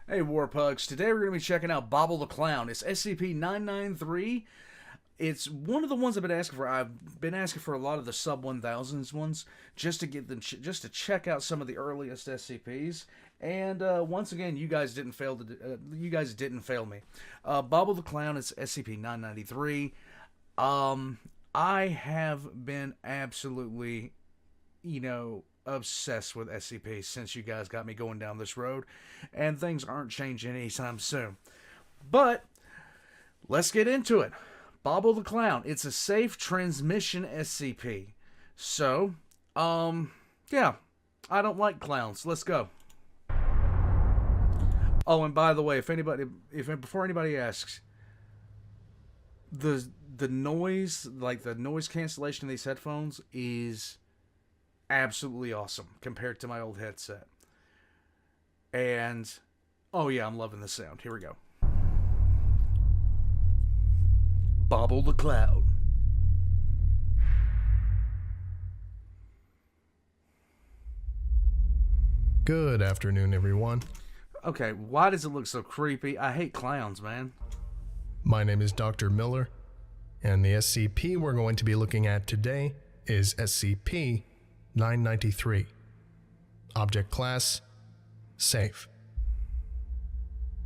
Hey, Warpugs. Today we're going to be checking out Bobble the Clown. It's SCP-993. It's one of the ones I've been asking for. I've been asking for a lot of the sub 1000s ones just to get them, just to check out some of the earliest SCPs. And once again, you guys didn't fail me. Bobble the Clown is SCP-993. I have been absolutely, obsessed with SCP since you guys got me going down this road, and things aren't changing anytime soon. But let's get into it. Bobble the Clown. It's a safe transmission SCP. So, yeah, I don't like clowns. Let's go. Oh, and by the way, before anybody asks, the noise, like the noise cancellation of these headphones, is absolutely awesome compared to my old headset. And oh yeah, I'm loving the sound. Here we go. Bobble the Clown. Good afternoon, everyone. Okay, why does it look so creepy? I hate clowns, man. My name is Dr. Miller, and the SCP we're going to be looking at today is SCP-993. Object Class: Safe.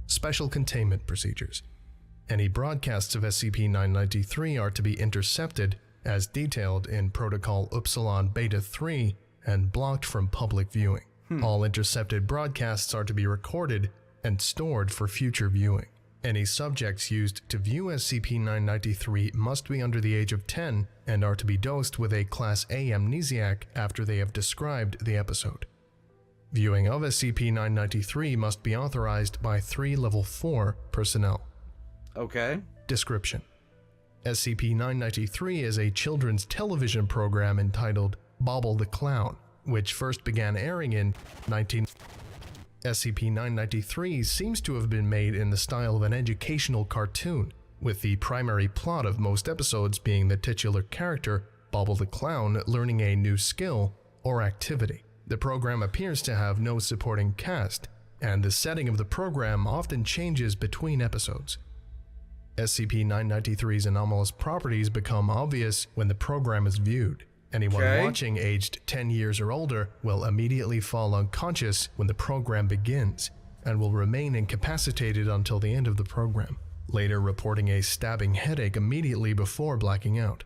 Special Containment Procedures. Any broadcasts of SCP-993 are to be intercepted as detailed in Protocol Upsilon Beta 3 and blocked from public viewing. All intercepted broadcasts are to be recorded and stored for future viewing. Any subjects used to view SCP-993 must be under the age of 10 and are to be dosed with a Class A amnesiac after they have described the episode. Viewing of SCP-993 must be authorized by 3 Level 4 personnel. Okay. Description: SCP-993 is a children's television program entitled Bobble the Clown, which first began airing in SCP-993 seems to have been made in the style of an educational cartoon, with the primary plot of most episodes being the titular character, Bobble the Clown, learning a new skill or activity. The program appears to have no supporting cast, and the setting of the program often changes between episodes. SCP-993's anomalous properties become obvious when the program is viewed. Anyone watching aged 10 years or older will immediately fall unconscious when the program begins and will remain incapacitated until the end of the program, later reporting a stabbing headache immediately before blacking out.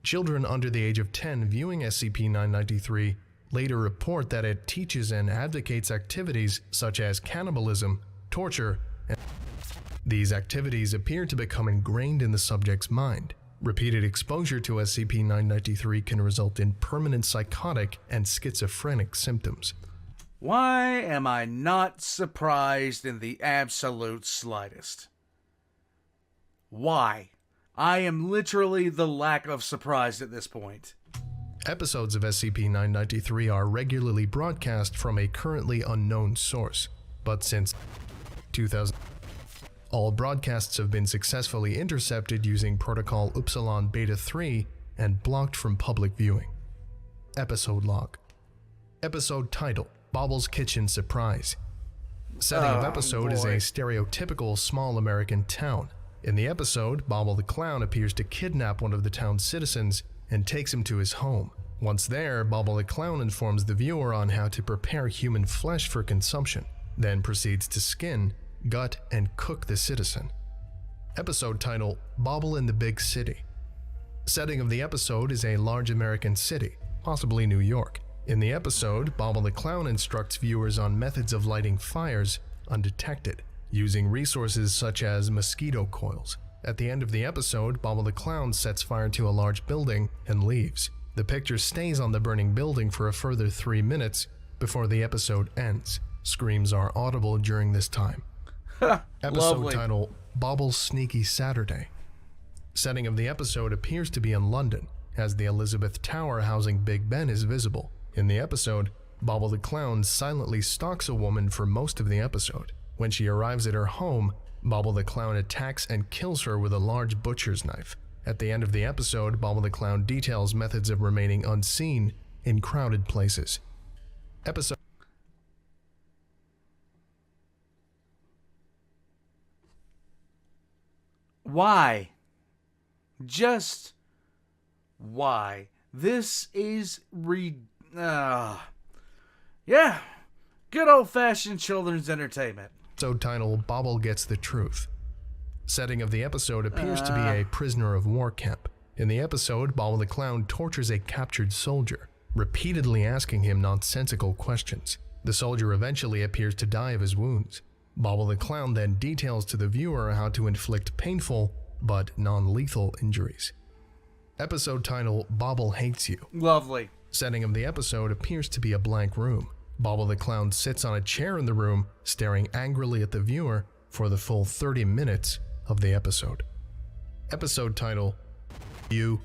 Children under the age of 10 viewing SCP-993 later report that it teaches and advocates activities such as cannibalism, torture, and these activities appear to become ingrained in the subject's mind. Repeated exposure to SCP-993 can result in permanent psychotic and schizophrenic symptoms. Why am I not surprised in the absolute slightest? Why? I am literally the lack of surprise at this point. Episodes of SCP-993 are regularly broadcast from a currently unknown source, but since 2000, all broadcasts have been successfully intercepted using Protocol Upsilon Beta 3 and blocked from public viewing. Episode Log. Episode Title: Bobble's Kitchen Surprise. Setting of episode is a stereotypical small American town. In the episode, Bobble the Clown appears to kidnap one of the town's citizens and takes him to his home. Once there, Bobble the Clown informs the viewer on how to prepare human flesh for consumption, then proceeds to skin, gut, and cook the citizen. Episode title: Bobble in the Big City. Setting of the episode is a large American city, possibly New York. In the episode, Bobble the Clown instructs viewers on methods of lighting fires undetected, using resources such as mosquito coils. At the end of the episode, Bobble the Clown sets fire to a large building and leaves. The picture stays on the burning building for a further 3 minutes before the episode ends. Screams are audible during this time. Episode title: Bobble's Sneaky Saturday. Setting of the episode appears to be in London, as the Elizabeth Tower housing Big Ben is visible. In the episode, Bobble the Clown silently stalks a woman for most of the episode. When she arrives at her home, Bobble the Clown attacks and kills her with a large butcher's knife. At the end of the episode, Bobble the Clown details methods of remaining unseen in crowded places. Episode Why? Just why? This is yeah, good old-fashioned children's entertainment. Episode title, Bobble Gets the Truth. Setting of the episode appears to be a prisoner of war camp. In the episode, Bobble the Clown tortures a captured soldier, repeatedly asking him nonsensical questions. The soldier eventually appears to die of his wounds. Bobble the Clown then details to the viewer how to inflict painful but non-lethal injuries. Episode title, Bobble Hates You. Lovely. Setting of the episode appears to be a blank room. Bobble the Clown sits on a chair in the room, staring angrily at the viewer for the full 30 minutes of the episode. Episode title, You.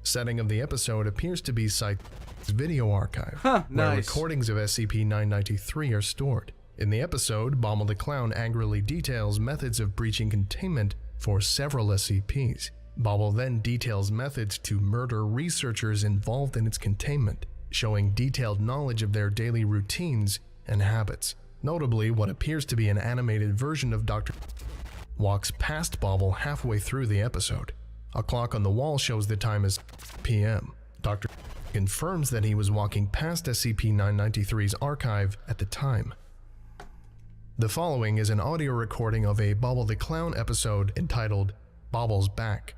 Setting of the episode appears to be Site's video archive, where nice. recordings of SCP-993 are stored. In the episode, Bobble the Clown angrily details methods of breaching containment for several SCPs. Bobble then details methods to murder researchers involved in its containment, showing detailed knowledge of their daily routines and habits. Notably, what appears to be an animated version of Dr. walks past Bobble halfway through the episode. A clock on the wall shows the time as p.m. Dr. confirms that he was walking past SCP-993's archive at the time. The following is an audio recording of a Bobble the Clown episode entitled Bobble's Back.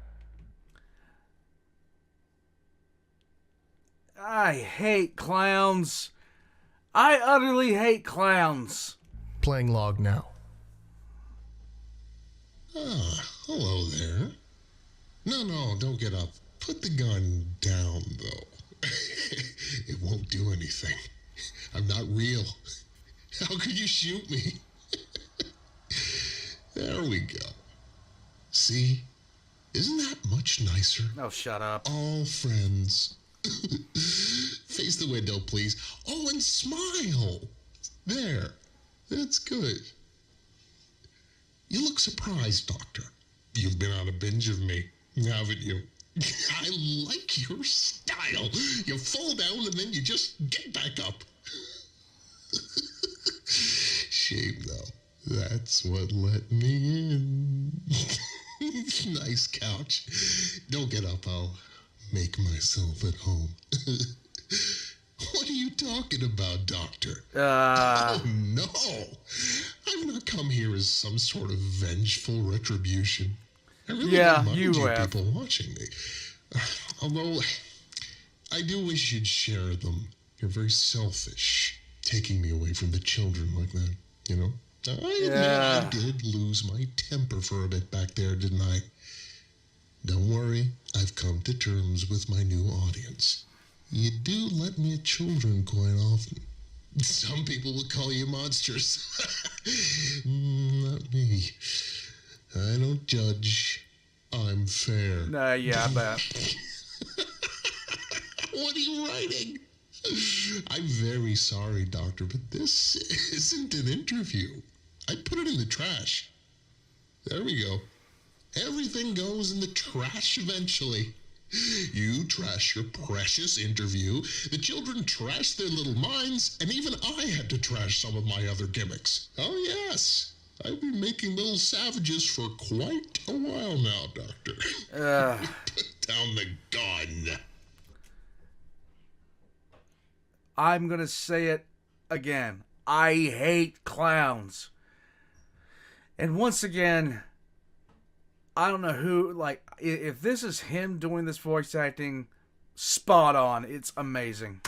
I hate clowns. I utterly hate clowns. Playing log now. Hello there. No, don't get up. Put the gun down, though. It won't do anything. I'm not real. How could you shoot me? There we go. See? Isn't that much nicer? Oh, shut up. All friends. Face the window, please. Oh, and smile. There. That's good. You look surprised, Doctor. You've been on a binge of me, haven't you? I like your style. You fall down and then you just get back up. Shame, though. That's what let me in. Nice couch. Don't get up. I'll make myself at home. What are you talking about, Doctor? Oh, no. I've not come here as some sort of vengeful retribution. I really don't mind you people watching me. Although, I do wish you'd share them. You're very selfish, taking me away from the children like that, you know? I did lose my temper for a bit back there, didn't I? Don't worry, I've come to terms with my new audience. You do let me at children quite often. Some people will call you monsters. Not me. I don't judge. I'm fair. Yeah, I bet. What are you writing? I'm very sorry, Doctor, but this isn't an interview. I put it in the trash. There we go. Everything goes in the trash eventually. You trash your precious interview, the children trash their little minds, and even I had to trash some of my other gimmicks. Oh yes, I've been making little savages for quite a while now, Doctor. Put down the gun. I'm gonna say it again. I hate clowns. And once again, I don't know who, if this is him doing this voice acting, spot on. It's amazing.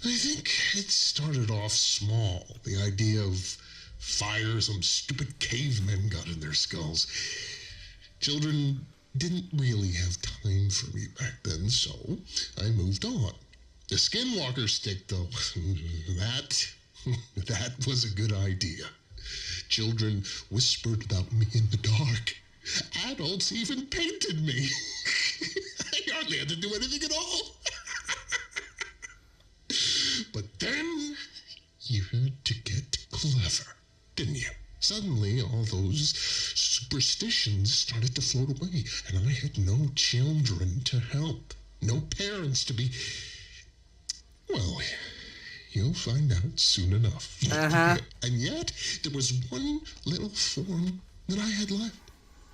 I think it started off small. The idea of fire some stupid cavemen got in their skulls. Children didn't really have time for me back then, so I moved on. The skinwalker stick, though, that was a good idea. Children whispered about me in the dark. Adults even painted me. I hardly had to do anything at all. But then you had to get clever, didn't you? Suddenly, all those superstitions started to float away, and I had no children to help, no parents to be... Well, you'll find out soon enough. And yet, there was one little form that I had left.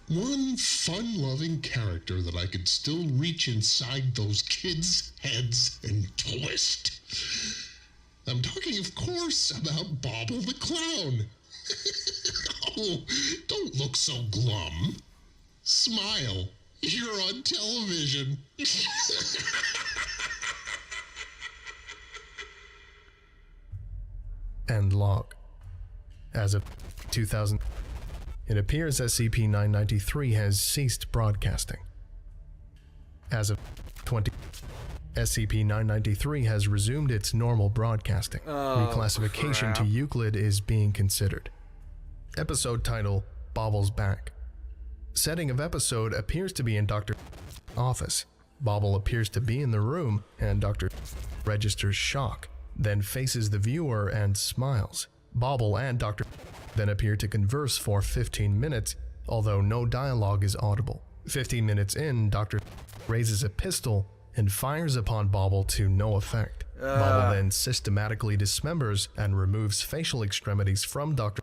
One fun-loving character that I could still reach inside those kids' heads and twist. I'm talking, of course, about Bobble the Clown. Oh, don't look so glum. Smile. You're on television. End log. As of 2000, it appears SCP-993 has ceased broadcasting. As of 20, SCP-993 has resumed its normal broadcasting. Reclassification to Euclid is being considered. Episode title: Bobble's back. Setting of episode appears to be in Dr. office. Bobble appears to be in the room, and Dr. registers shock, then faces the viewer and smiles. Bobble and Dr. then appear to converse for 15 minutes, although no dialogue is audible. 15 minutes in, Dr. raises a pistol and fires upon Bobble to no effect. Bobble then systematically dismembers and removes facial extremities from Dr.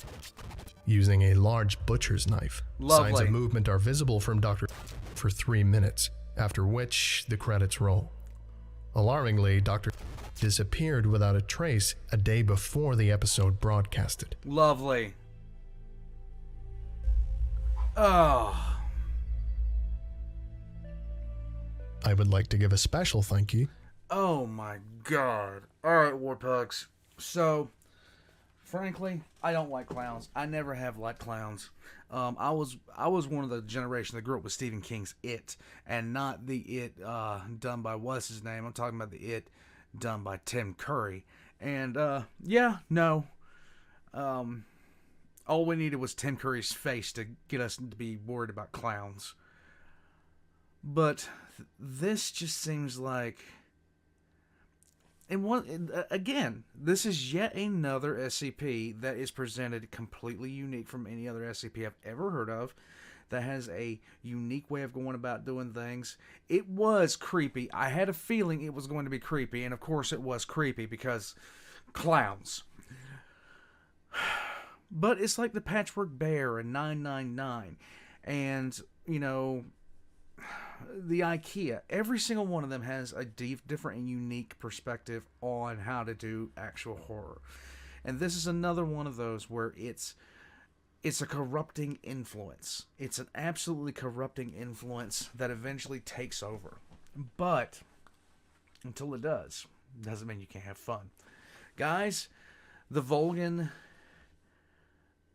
using a large butcher's knife. Lovely. Signs of movement are visible from Dr. for 3 minutes, after which the credits roll. Alarmingly, Dr. disappeared without a trace a day before the episode broadcasted. Lovely. Oh. I would like to give a special thank you. Oh my god. Alright, Warpugs. So, frankly, I don't like clowns. I never have liked clowns. I was one of the generation that grew up with Stephen King's It, and not the It done by what's his name. I'm talking about the It done by Tim Curry. And no. All we needed was Tim Curry's face to get us to be worried about clowns. But this just seems like, again, this is yet another SCP that is presented completely unique from any other SCP I've ever heard of, that has a unique way of going about doing things. It was creepy. I had a feeling it was going to be creepy, and of course it was creepy because clowns. But it's like the Patchwork Bear and 999, and, the IKEA. Every single one of them has a different and unique perspective on how to do actual horror. And this is another one of those where it's a corrupting influence. It's an absolutely corrupting influence that eventually takes over. But until it does, doesn't mean you can't have fun. Guys, the Volgun,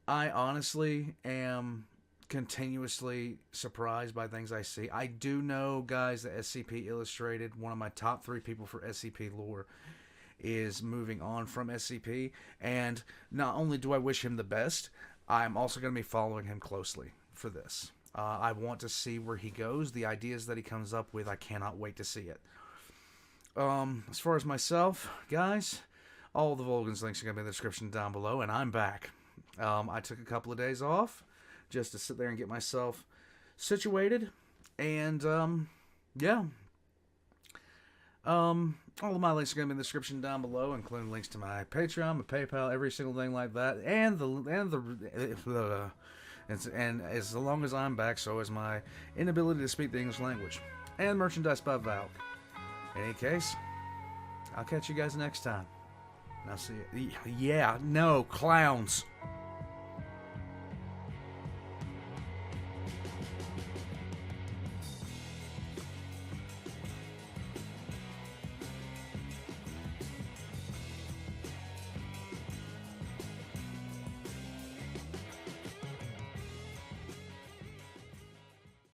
I honestly am continuously surprised by things I see. I do know, guys, that SCP Illustrated, one of my top 3 people for SCP lore, is moving on from SCP. And not only do I wish him the best, I'm also going to be following him closely for this. I want to see where he goes, the ideas that he comes up with. I cannot wait to see it. As far as myself, guys, all the Volgun's links are going to be in the description down below, and I'm back. I took a couple of days off just to sit there and get myself situated, and all of my links are going to be in the description down below, including links to my Patreon, my PayPal, every single thing like that, and as long as I'm back, so is my inability to speak the English language, and merchandise by Valk. In any case, I'll catch you guys next time. And I'll see you. Yeah, no, clowns.